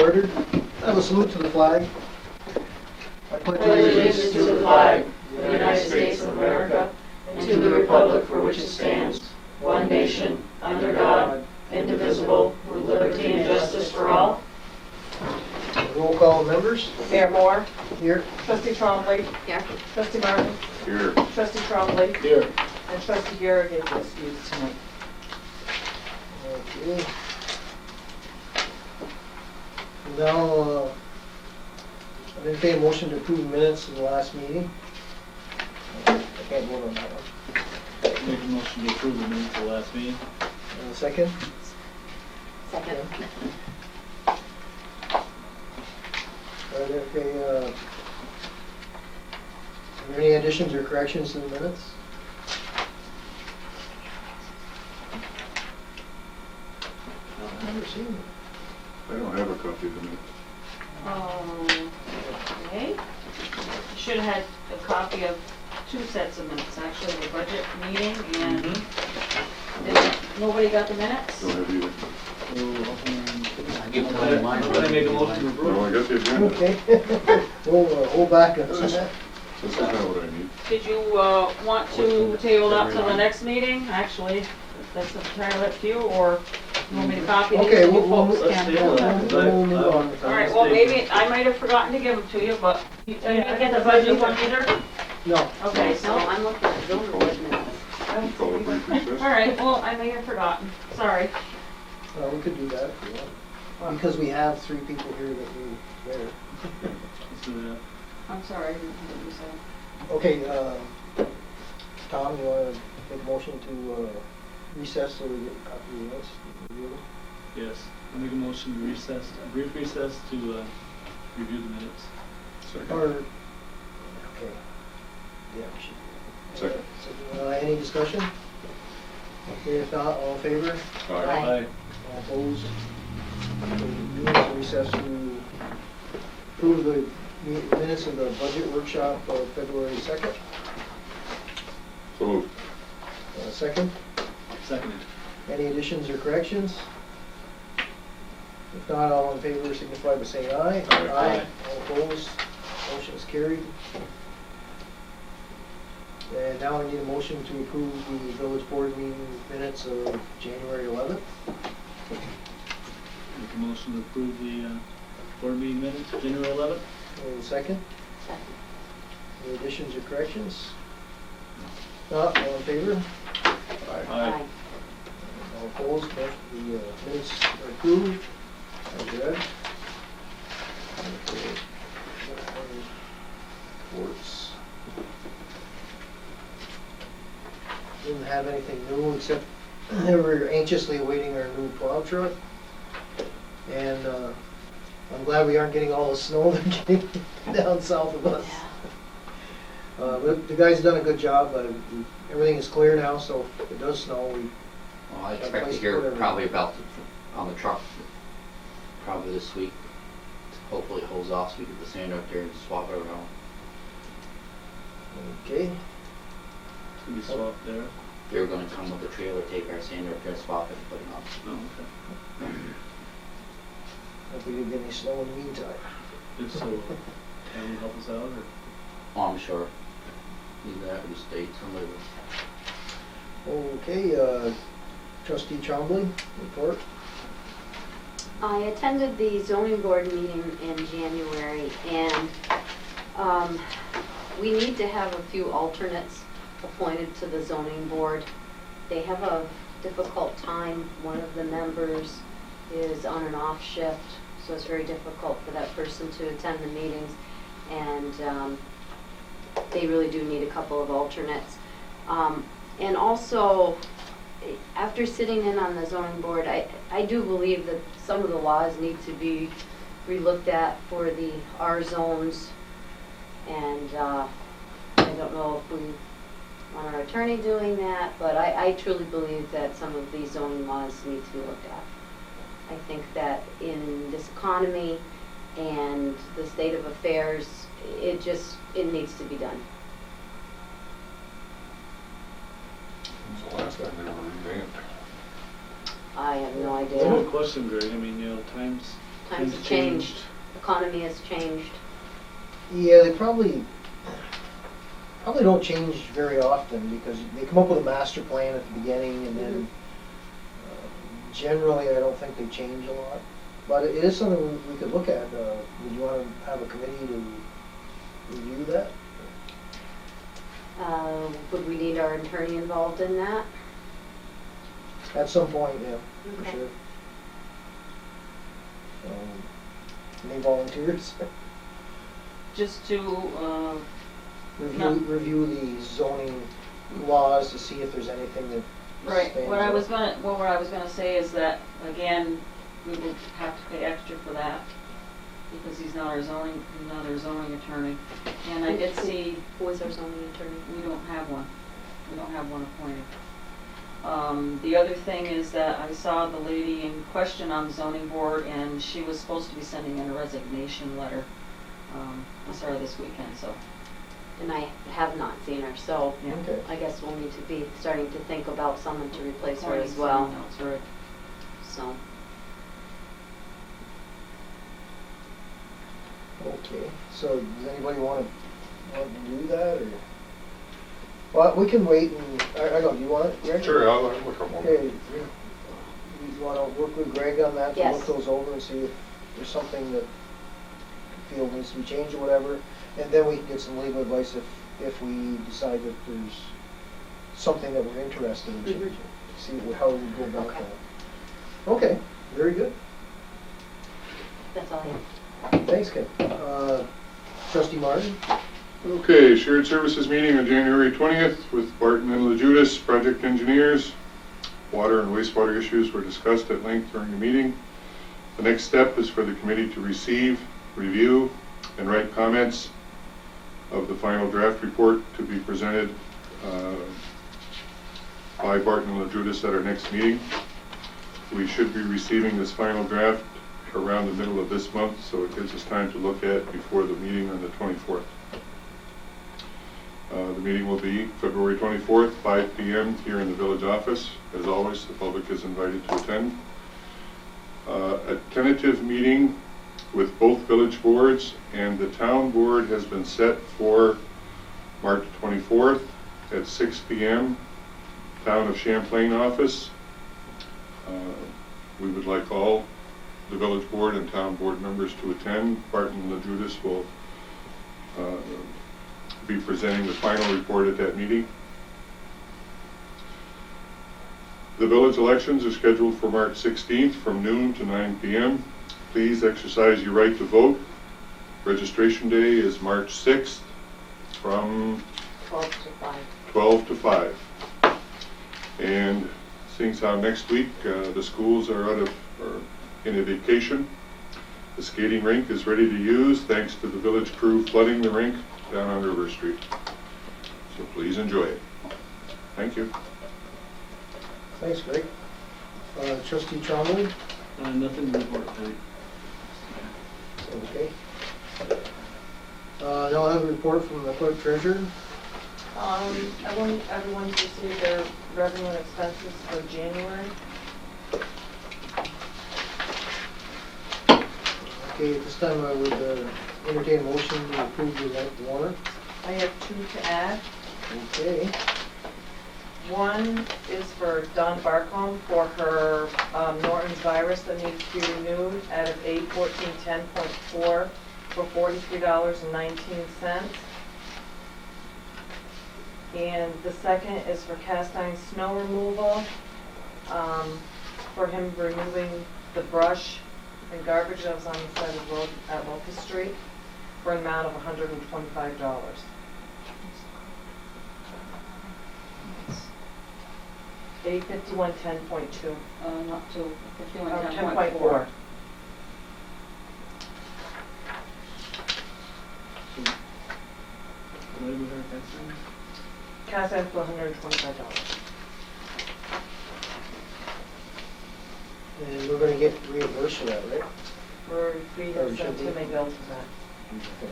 ordered. Have a salute to the flag. I pledge Allegiance to the flag of the United States of America and to the republic for which it stands, one nation, under God, indivisible, with liberty and justice for all. Roll call members. Mayor Moore, Here. Trustee Trombley, Here. Trustee Martin, Here. Trustee Trombley, Here. and Trustee Garrett is excused tonight. Okay. Now, I didn't pay a motion to approve minutes of the last meeting. I can't vote on that one. Make a motion to approve the minutes of the last meeting. And a second? Second. Okay, are there any additions or corrections to the minutes? I've never seen them. I don't have a copy of the minutes. Okay. You should have had a copy of 2 sets of minutes, actually, the budget meeting and nobody got the minutes? Don't have either. I make a motion to approve. No, I got the agenda. Okay. We'll hold back on that. This is not what I need. Did you want to table up till the next meeting? Actually, that's entirely up to you, or you want me to copy these Okay, so you we'll folks can? we'll move on. All right, well, maybe, I might have forgotten to give them to you, but you didn't get the budget one either? No. Okay, so, I'm looking at zoning board minutes. Call it brief recess. all right, well, I may have forgotten, sorry. We could do that if you want. Because we have 3 people here that were there. Let's do that. I'm sorry, I didn't hear what you said. Okay, Tom, you want to make a motion to recess so we get a copy of the minutes? Review them? Yes, I make a motion to recess, a brief recess to review the minutes. Or, okay. Yeah, we should. Second. Any discussion? Okay, if not, all in favor? Aye. All opposed? Okay, recess to approve the minutes of the budget workshop of February 2nd. So moved. Second. Seconded. Any additions or corrections? If not, all in favor signify by saying aye. Aye. All opposed? Motion is carried. And now we need a motion to approve the village board meeting minutes of January 11th. Make a motion to approve the board meeting minutes, January 11th. Any second? Second. Any additions or corrections? Not, all in favor? Aye. All opposed? The minutes are approved. As read. Okay. Reports. Didn't have anything new except we were anxiously awaiting our new plow truck. And I'm glad we aren't getting all the snow they're getting down south of us. But the guy's done a good job. Everything is clear now, so if it does snow, we Well, I expect to hear probably about on the truck probably this week. Hopefully it holds off so we get the sand up there and swap it around. okay. Can we swap there? They're gonna come with a trailer, take our sander up there, swap it and put it on. Oh, okay. Hope we didn't get any snow in the meantime. If so, can you help us out or? Oh, I'm sure. Either that or the state, somebody will. Okay, Trustee Trombley, report. I attended the zoning board meeting in January, and we need to have a few alternates appointed to the zoning board. They have a difficult time. One of the members is on an off shift, so it's very difficult for that person to attend the meetings, and they really do need a couple of alternates. And also, after sitting in on the zoning board, I do believe that some of the laws need to be relooked at for the R zones, and I don't know if we want our attorney doing that, but I truly believe that some of these zoning laws need to be looked at. I think that in this economy and the state of affairs, it needs to be done. When's the last time they were revamped? I have no It's a good idea. question, Greg. I mean, times Times have changed, economy has changed. Yeah, they probably don't change very often because they come up with a master plan at the beginning and then generally I don't think they change a lot. But it is something we could look at. Would you want to have a committee to review that? Would we need our attorney involved in that? At some point, yeah, for Okay. sure. Any volunteers? Just to, No. Review the zoning laws to see if there's anything that right, stands what I was out. gonna say is that, again, we will have to pay extra for that, because he's not our zoning attorney. And I did see, Who is our zoning attorney? we don't have one appointed. The other thing is that I saw the lady in question on the zoning board, and she was supposed to be sending in a resignation letter, this weekend, so. And I have not seen her, so Yeah. Okay. I guess we'll need to be starting to think about someone to replace her as Appointing well, someone else, right. so. Okay, so does anybody want to do that, or? Well, we can wait and, I don't, do you want it, Greg? Sure, I'll look them over. Okay, you want to work with Greg on that, to Yes. look those over and see if there's something that you feel needs to be changed or whatever, and then we can get some legal advice if we decide that there's something that we're interested in changing, see how we go about Okay. that. Okay, very good. That's all I have. Thanks, Ken. Trustee Martin? Okay, shared services meeting on January 20th with Barton and LaJudas, project engineers. Water and wastewater issues were discussed at length during the meeting. The next step is for the committee to receive, review, and write comments of the final draft report to be presented by Barton and LaJudas at our next meeting. We should be receiving this final draft around the middle of this month, so it gives us time to look at before the meeting on the 24th. The meeting will be February 24th, 5 p.m. here in the village office. As always, the public is invited to attend. A tentative meeting with both village boards and the town board has been set for March 24th at 6 p.m. Town of Champlain office. We would like all the village board and town board members to attend. Barton and LaJudas will be presenting the final report at that meeting. The village elections are scheduled for March 16th from noon to 9 p.m. Please exercise your right to vote. Registration day is March 6th from 12 to 5. 12 to 5. And seeing how next week the schools are in a vacation, the skating rink is ready to use thanks to the village crew flooding the rink down on River Street. So please enjoy it. Thank you. Thanks, Greg. Trustee Trombley? Nothing to report tonight. Okay. Now I have a report from the clerk treasurer. Everyone's received their revenue and expenses for January. Okay, at this time I would entertain a motion to approve the warrant. I have 2 to add. Okay. One is for Dawn Barcombe for her Norton's virus that needs to be renewed out of 81410.4 for $43.19. And the second is for cast iron snow removal, for him removing the brush and garbage that was on the side of the road at Locust Street for an amount of $125. $851.10.2. Not to, 10.4. What did we hear, Catherine? Cast iron for $125. And we're gonna get reimbursed for that, right? We have sent him a bill for that. Okay.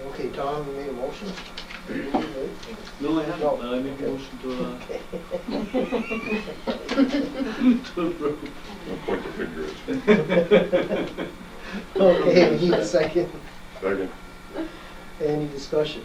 Okay, Tom, you made a motion? No, I haven't. No. I make a motion to Okay. to approve. Don't point the finger at me. Okay, we need a second. Second. Any discussion?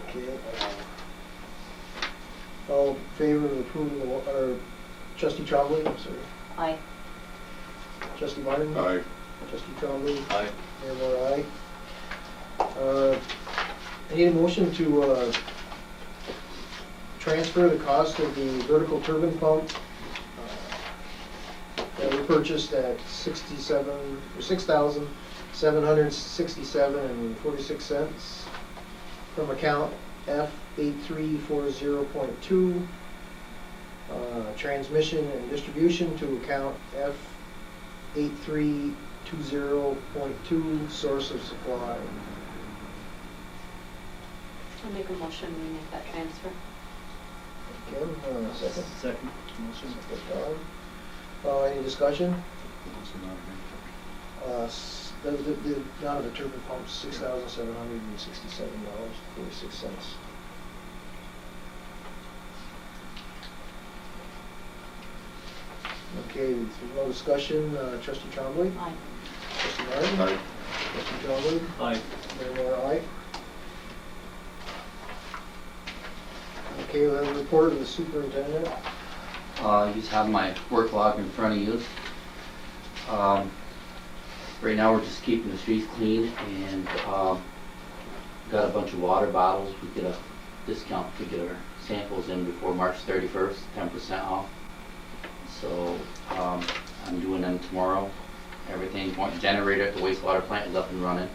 Okay. All in favor of approving or trustee Trombley, I'm sorry. Aye. Trustee Martin? Aye. Trustee Trombley? Aye. Mayor Moore, aye. I need a motion to transfer the cost of the vertical turbine pump that we purchased at $6,767.46 from account F8340.2, transmission and distribution, to account F8320.2, source of supply. I'll make a motion, we make that transfer. Kim, second. Second motion. Second, Don. Any discussion? The amount of the turbine pump is $6,767.46. Okay, if there's no discussion, trustee Trombley? Aye. Trustee Martin? Aye. Trustee Trombley? Aye. Mayor Moore, aye. Okay, we'll have a report of the superintendent. You just have my work log in front of you. Right now, we're just keeping the streets clean, and got a bunch of water bottles. We get a discount to get our samples in before March 31st, 10% off. So I'm doing them tomorrow. Everything, generator at the wastewater plant is up and running.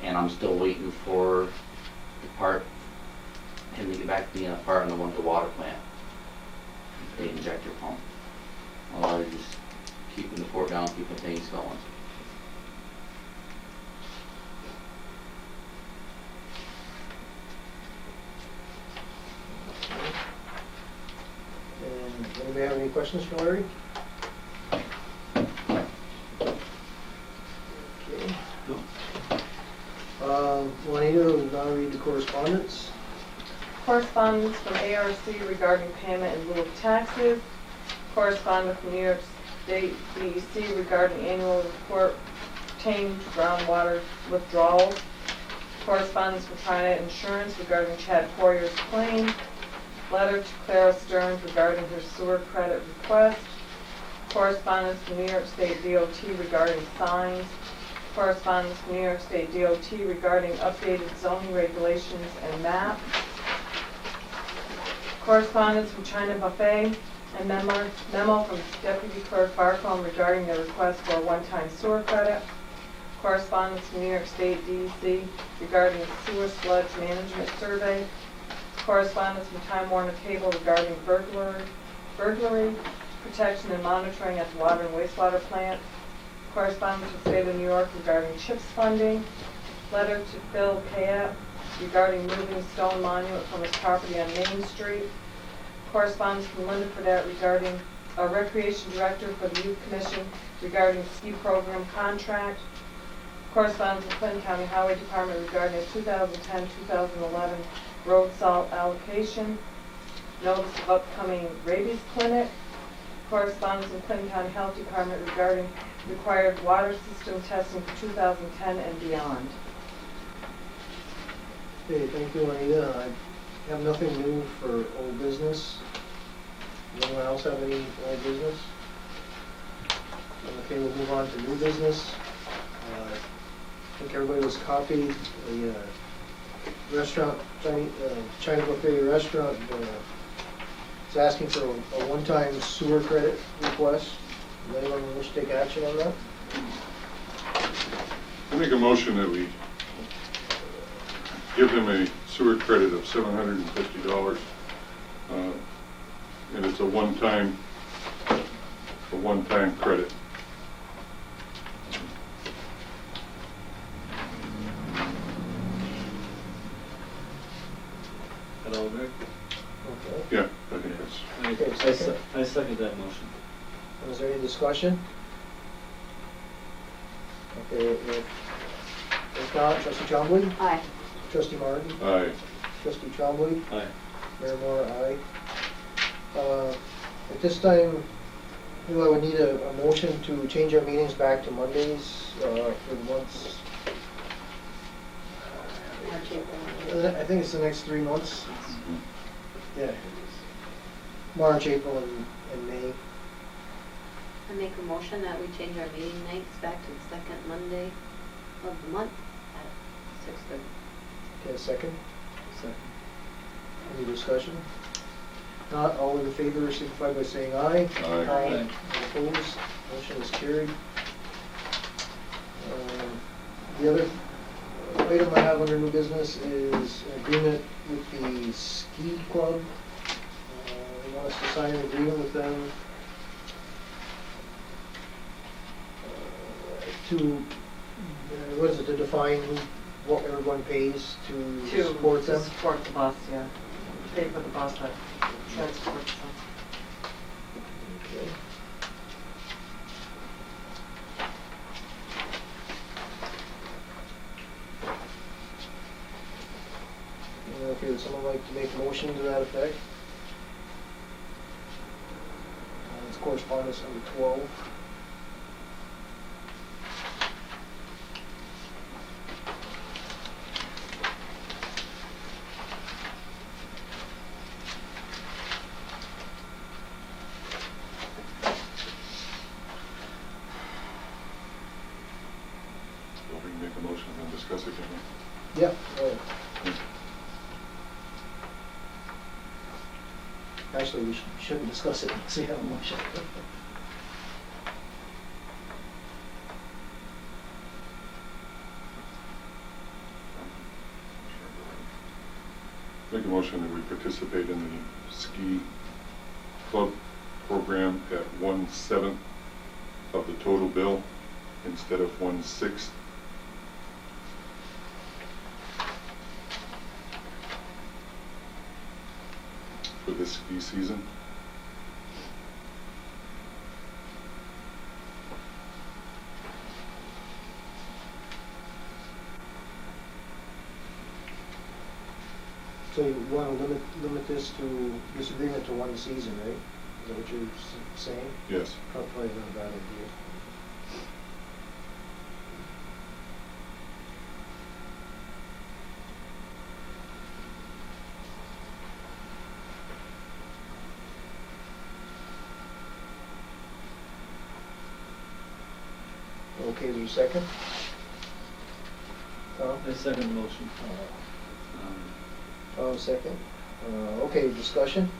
And I'm still waiting for the part, him to get back to me on a part on the one at the water plant, the injector pump. Otherwise, just keeping the fort down, keeping things going. And anybody have any questions for Larry? Okay. No. Juanita will now read the correspondence. Correspondence from ARC regarding payment in lieu of taxes. Correspondence from New York State DEC regarding annual report pertaining to groundwater withdrawals. Correspondence from Trinet Insurance regarding Chad Poirier's claim. Letter to Clara Stearns regarding her sewer credit request. Correspondence from New York State DOT regarding signs. Correspondence from New York State DOT regarding updated zoning regulations and map. Correspondence from China Buffet and memo from Deputy Clerk Barcombe regarding their request for a one-time sewer credit. Correspondence from New York State DEC regarding the sewer sludge management survey. Correspondence from Time Warner Cable regarding burglary protection and monitoring at the water and wastewater plant. Correspondence from State of New York regarding CHIPS funding. Letter to Phil Kayap regarding moving stone monument from his property on Main Street. Correspondence from Linda Fredette regarding a recreation director for the Youth Commission regarding ski program contract. Correspondence from Clinton County Highway Department regarding a 2010-2011 road salt allocation. Notice of upcoming rabies clinic. Correspondence from Clinton County Health Department regarding required water system testing for 2010 and beyond. Okay, thank you, Juanita. I have nothing new for old business. Anyone else have any old business? Okay, we'll move on to new business. I think everybody was copied the restaurant, China Buffet restaurant is asking for a one-time sewer credit request. Does anyone wish to take action on that? I make a motion that we give them a sewer credit of $750, and it's a one-time credit. That all, Rick? Okay. Yeah, I think that's, I second that motion. Is there any discussion? Okay, if not, trustee Chombley, Aye. trustee Martin, aye. Trustee Trombley. Aye. Mayor Moore, aye. At this time, I would need a motion to change our meetings back to Mondays for the months. March, April. I think it's the next 3 months. Yeah. March, April, and May. I make a motion that we change our meeting nights back to the second Monday of the month at 6:30. Okay, a second. Second. Any discussion? Not all in favor signify by saying aye. Aye. Aye. All opposed, motion is carried. The other item I have under new business is an agreement with the ski club. They want us to sign an agreement with them to define what everyone pays to support them. To support the bus, yeah. Pay for the bus that transports them. Okay. Okay, would someone like to make a motion to that effect? It's correspondence number 12. So we can make a motion and discuss it, can we? Yeah. Actually, we shouldn't discuss it unless we have a motion. Make a motion that we participate in the ski club program at 1/7 of the total bill instead of 1/6. For this ski season. So you want to limit this agreement to one season, right? Is that what you're saying? Yes. Probably not a bad idea. Okay, is there a second? Tom? I second the motion. Second. Okay, discussion?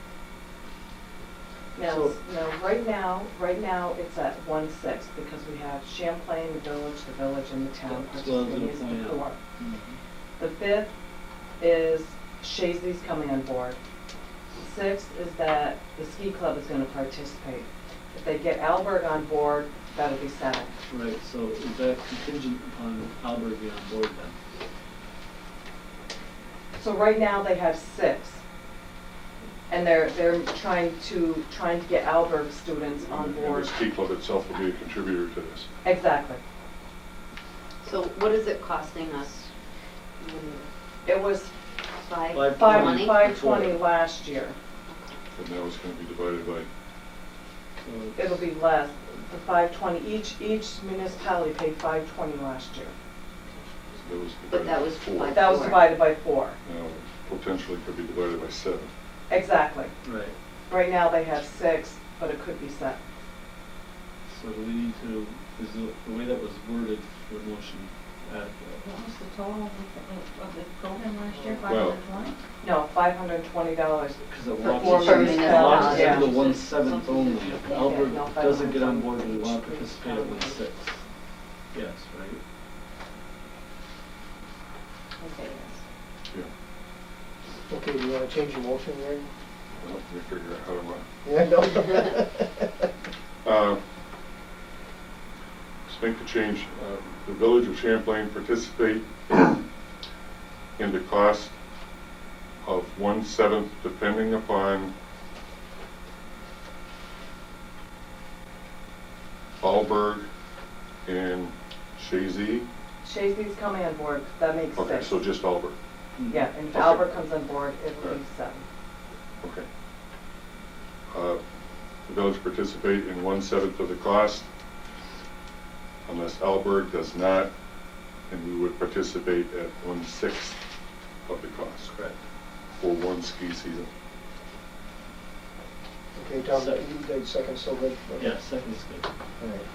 Now, So- right now, it's at 1/6 because we have Champlain, the village, and the town That's what I was gonna participating as the point out. core. Mhm. The 5th is Shazy's coming on board. The 6th is that the ski club is gonna participate. If they get Alberg on board, that'll be 7. Right, so is that contingent upon Albert being on board then? So right now, they have 6. And they're trying to get Alberg students on And board. the ski club itself will be a contributor to this. Exactly. So what is it costing us? It was Five Five money? 520 last year. And now it's going to be divided by, So It'll be less. The 520, each municipality paid 520 last year. that was But that divided by was 4. five. That was 4. divided by 4. Now, potentially could be divided by 7. Exactly. right, Right now, they have 6, but it could be 7. so do we need to, is the way that was worded for motion at, What was the total of the program last year, Well- 520? No, $520. because it For walks four us municipalities, to yeah. the 1/7 only. If no, Albert doesn't get on 520. board, we want to participate at 1/6. Yes, right? Okay, yes. Yeah. Okay, do you want to change your motion, Greg? Well, we figure out how to run. Yeah, no. Let's make the change. The Village of Champlain participate in the cost of 1/7 depending upon Alberg and Shazy. Shazy's coming on board. That makes 6. Okay, so just Alberg. Yeah, and if Okay. Albert comes on board, it will be Right. 7. Okay. The village participate in 1/7 of the cost, unless Alberg does not, and we would participate at 1/6 of the cost. Correct. For one ski season. Okay, Tom, Second. you guys second, so good? Okay. Yeah, second is good. All right.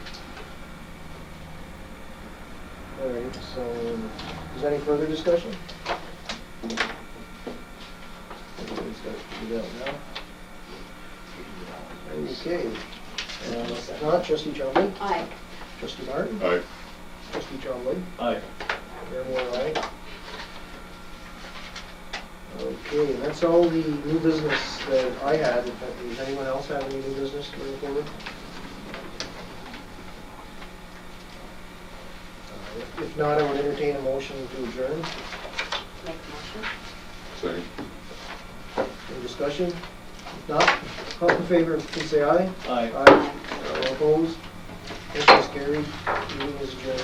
All right, so, is there any further discussion? Everybody's got to do that now. Okay. If not, trustee Champlain, Aye. trustee Martin, Aye. trustee Champlain, Aye. Mayor Moore, aye. Okay, and that's all the new business that I had. Does anyone else have any new business going forward? If not, I would entertain a motion to adjourn. Make a motion. Second. Any discussion? If not, all in favor, please say aye. Aye. Aye. All opposed? Motion is carried. Meeting is adjourned.